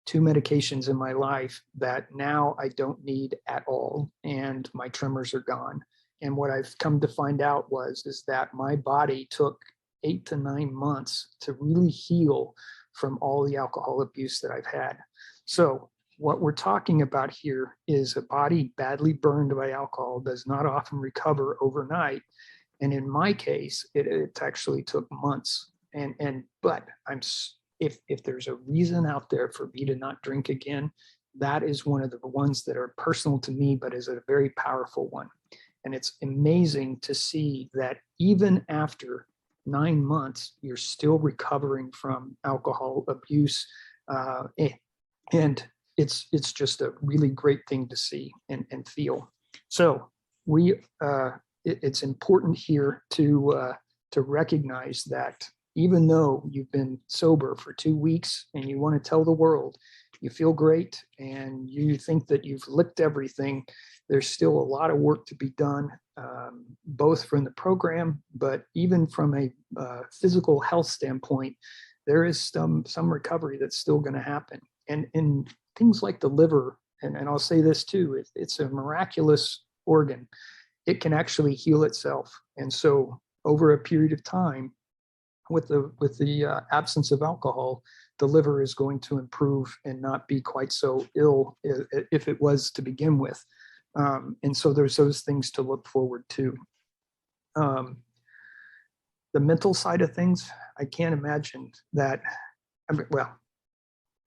Speaker 2: 2 medications in my life that now I don't need at all, and my tremors are gone. And what I've come to find out is that my body took 8 to 9 months to really heal from all the alcohol abuse that I've had. So what we're talking about here is a body badly burned by alcohol does not often recover overnight. And in my case, it actually took months. But if there's a reason out there for me to not drink again, that is one of the ones that are personal to me, but is a very powerful one. And it's amazing to see that even after 9 months, you're still recovering from alcohol abuse. And it's just a really great thing to see and feel. So it's important here to recognize that even though you've been sober for 2 weeks and you want to tell the world you feel great and you think that you've licked everything, there's still a lot of work to be done, both from the program, but even from a physical health standpoint, there is some recovery that's still going to happen. And things like the liver, and I'll say this too, it's a miraculous organ. It can actually heal itself. And so over a period of time, with the absence of alcohol, the liver is going to improve and not be quite so ill if it was to begin with. And so there's those things to look forward to. The mental side of things, I can't imagine that. I mean, well,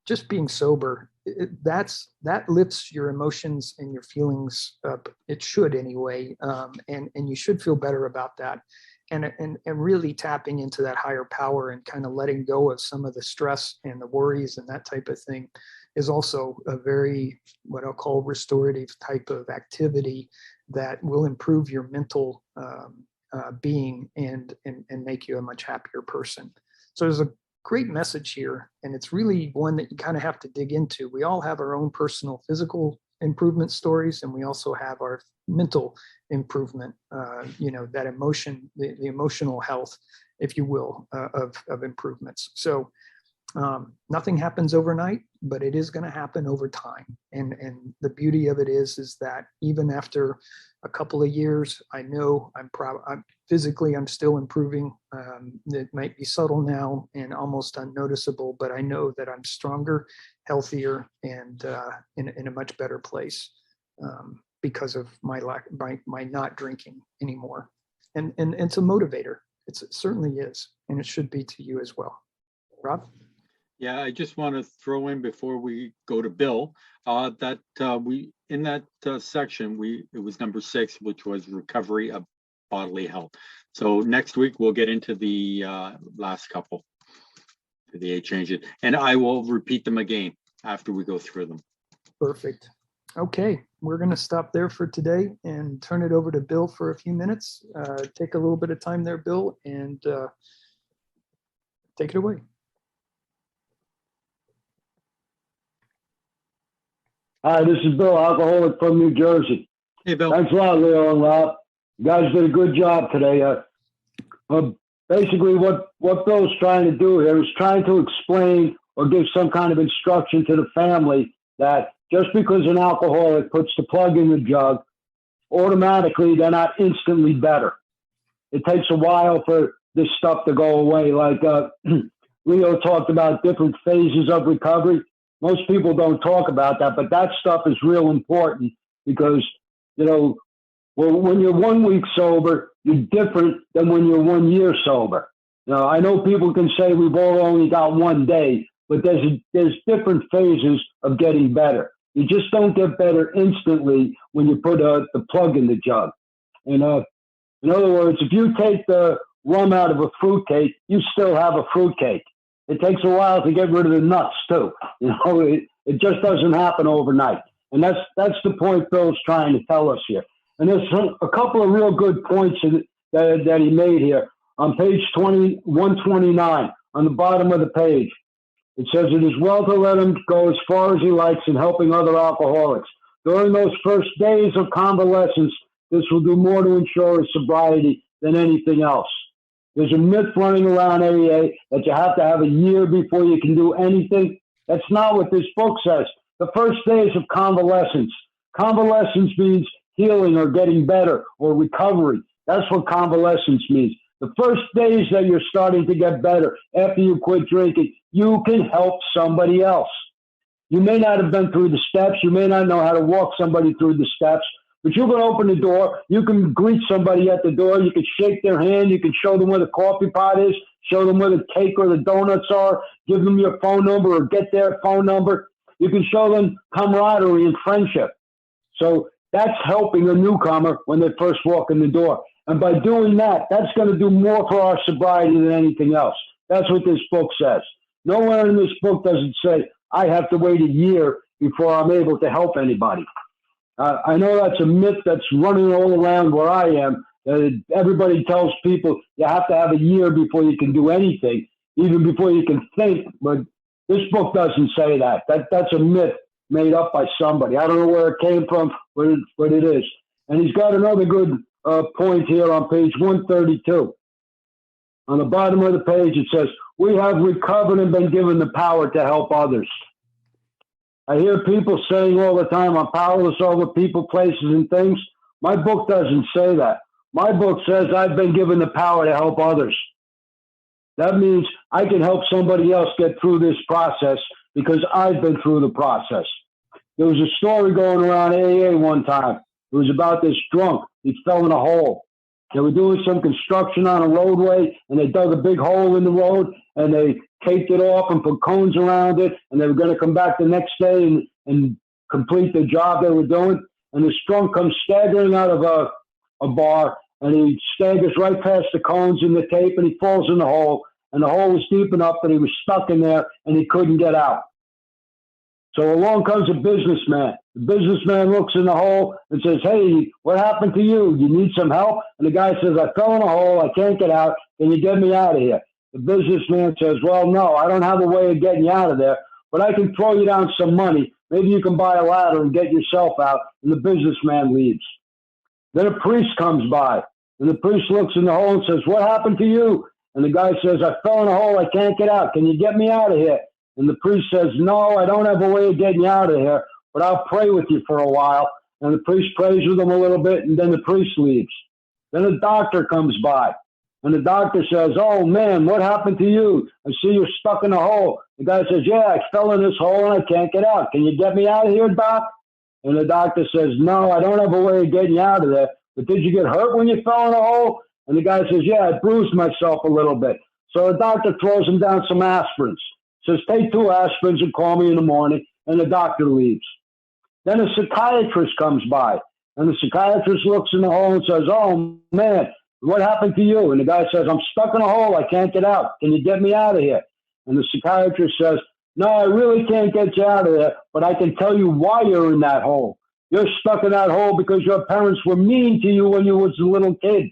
Speaker 2: just being sober, that lifts your emotions and your feelings up. It should anyway, and you should feel better about that. And really tapping into that higher power and kind of letting go of some of the stress and the worries and that type of thing is also a very, what I'll call, restorative type of activity that will improve your mental being and make you a much happier person. So there's a great message here, and it's really one that you kind of have to dig into. We all have our own personal physical improvement stories, and we also have our mental improvement, that emotion, the emotional health, if you will, of improvements. So nothing happens overnight, but it is going to happen over time. And the beauty of it is that even after a couple of years, I know I'm physically, I'm still improving. It might be subtle now and almost unnoticeable, but I know that I'm stronger, healthier, and in a much better place because of my not drinking anymore. And it's a motivator. It certainly is, and it should be to you as well. Rob?
Speaker 1: Yeah, I just want to throw in before we go to Bill that we in that section it was number 6, which was recovery of bodily health. So next week we'll get into the last couple, the 8 changes, and I will repeat them again after we go through them.
Speaker 2: Perfect. Okay, we're going to stop there for today and turn it over to Bill for a few minutes. Take a little bit of time there, Bill, and take it away.
Speaker 3: Hi, this is Bill, alcoholic from New Jersey.
Speaker 1: Hey, Bill.
Speaker 3: Thanks a lot, Leo and Rob. You guys did a good job today. Basically, what Bill's trying to do here is trying to explain or give some kind of instruction to the family that just because an alcoholic puts the plug in the jug, automatically they're not instantly better. It takes a while for this stuff to go away. Like Leo talked about different phases of recovery. Most people don't talk about that, but that stuff is real important because, when you're 1 week sober, you're different than when you're 1 year sober. I know people can say we've all only got 1 day, but there's different phases of getting better. You just don't get better instantly when you put the plug in the jug. And in other words, if you take the rum out of a fruitcake, you still have a fruitcake. It takes a while to get rid of the nuts too. It just doesn't happen overnight. And that's the point Bill's trying to tell us here. And there's a couple of real good points that he made here. On page 129, on the bottom of the page, it says, it is well to let him go as far as he likes in helping other alcoholics. During those first days of convalescence, this will do more to ensure his sobriety than anything else. There's a myth running around AA that you have to have a year before you can do anything. That's not what this book says. The first days of convalescence. Convalescence means healing or getting better or recovery. That's what convalescence means. The first days that you're starting to get better after you quit drinking, you can help somebody else. You may not have been through the steps. You may not know how to walk somebody through the steps. But you can open the door, you can greet somebody at the door, you can shake their hand, you can show them where the coffee pot is, show them where the cake or the donuts are, give them your phone number or get their phone number. You can show them camaraderie and friendship. So that's helping a newcomer when they first walk in the door. And by doing that, that's going to do more for our sobriety than anything else. That's what this book says. Nowhere in this book does it say, I have to wait a year before I'm able to help anybody. I know that's a myth that's running all around where I am. Everybody tells people you have to have a year before you can do anything, even before you can think. But this book doesn't say that. That's a myth made up by somebody. I don't know where it came from, but it is. And he's got another good point here on page 132. On the bottom of the page, it says, we have recovered and been given the power to help others. I hear people saying all the time, I'm powerless over people, places, and things. My book doesn't say that. My book says I've been given the power to help others. That means I can help somebody else get through this process because I've been through the process. There was a story going around AA one time It was about this drunk. He fell in a hole. They were doing some construction on a roadway, and they dug a big hole in the road, and they taped it off and put cones around it, and they were going to come back the next day and complete the job they were doing. And this drunk comes staggering out of a bar, and he staggers right past the cones and the tape, and he falls in the hole. And the hole was deep enough that he was stuck in there, and he couldn't get out. So along comes a businessman. The businessman looks in the hole and says, "Hey, what happened to you? You need some help?" And the guy says, "I fell in a hole. I can't get out. Can you get me out of here?" The businessman says, "Well, no, I don't have a way of getting you out of there, but I can throw you down some money. Maybe you can buy a ladder and get yourself out." And the businessman leaves. Then a priest comes by, and the priest looks in the hole and says, "What happened to you?" And the guy says, "I fell in a hole. I can't get out. Can you get me out of here?" And the priest says, "No, I don't have a way of getting you out of here, but I'll pray with you for a while." And the priest prays with him a little bit, and then the priest leaves. Then a doctor comes by, and the doctor says, "Oh, man, what happened to you? I see you're stuck in a hole." The guy says, "Yeah, I fell in this hole, and I can't get out. Can you get me out of here, doc?" And the doctor says, "No, I don't have a way of getting you out of there, but did you get hurt when you fell in a hole?" And the guy says, "Yeah, I bruised myself a little bit." So the doctor throws him down some aspirins. Says, "Take 2 aspirins and call me in the morning," and the doctor leaves. Then a psychiatrist comes by, and the psychiatrist looks in the hole and says, "Oh, man, what happened to you?" And the guy says, "I'm stuck in a hole. I can't get out. Can you get me out of here?" And the psychiatrist says, "No, I really can't get you out of there, but I can tell you why you're in that hole. You're stuck in that hole because your parents were mean to you when you was a little kid."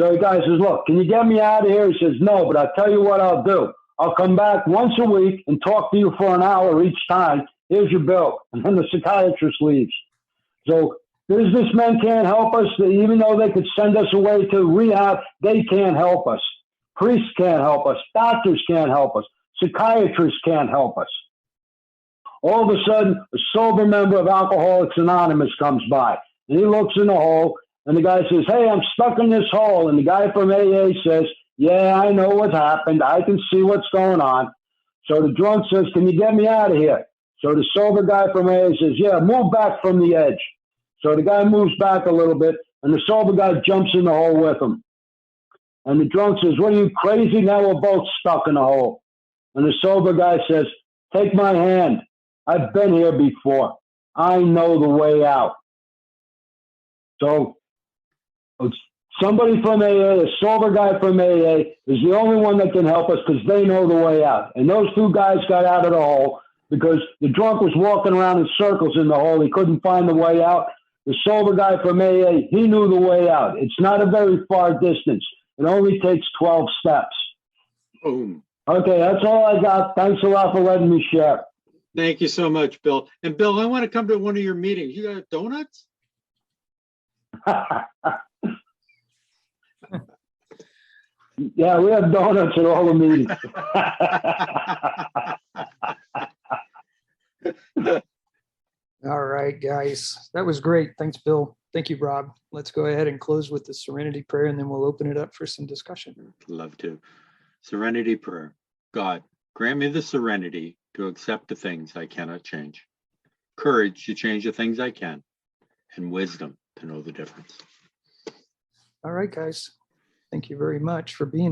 Speaker 3: So the guy says, "Look, can you get me out of here?" He says, "No, but I'll tell you what I'll do. I'll come back once a week and talk to you for an hour each time. Here's your bill." And then the psychiatrist leaves. So businessmen can't help us. Even though they could send us away to rehab, they can't help us. Priests can't help us. Doctors can't help us. Psychiatrists can't help us. All of a sudden, a sober member of Alcoholics Anonymous comes by, and he looks in the hole, and the guy says, "Hey, I'm stuck in this hole." And the guy from AA says, "Yeah, I know what happened. I can see what's going on." So the drunk says, "Can you get me out of here?" So the sober guy from AA says, "Yeah, move back from the edge." So the guy moves back a little bit, and the sober guy jumps in the hole with him. And the drunk says, "What, are you crazy? Now we're both stuck in the hole." And the sober guy says, "Take my hand. I've been here before. I know the way out." So somebody from AA, a sober guy from AA, is the only one that can help us because they know the way out. And those 2 guys got out of the hole because the drunk was walking around in circles in the hole. He couldn't find the way out. The sober guy from AA, he knew the way out. It's not a very far distance. It only takes 12 steps.
Speaker 1: Boom.
Speaker 3: Okay, that's all I got. Thanks a lot for letting me share.
Speaker 1: Thank you so much, Bill. And Bill, I want to come to one of your meetings. You got donuts?
Speaker 3: Yeah, we have donuts at all the meetings.
Speaker 2: All right, guys. That was great. Thanks, Bill. Thank you, Rob. Let's go ahead and close with the serenity prayer, and then we'll open it up for some discussion.
Speaker 1: Love to. Serenity prayer. God, grant me the serenity to accept the things I cannot change, courage to change the things I can, and wisdom to know the difference.
Speaker 2: All right, guys. Thank you very much for being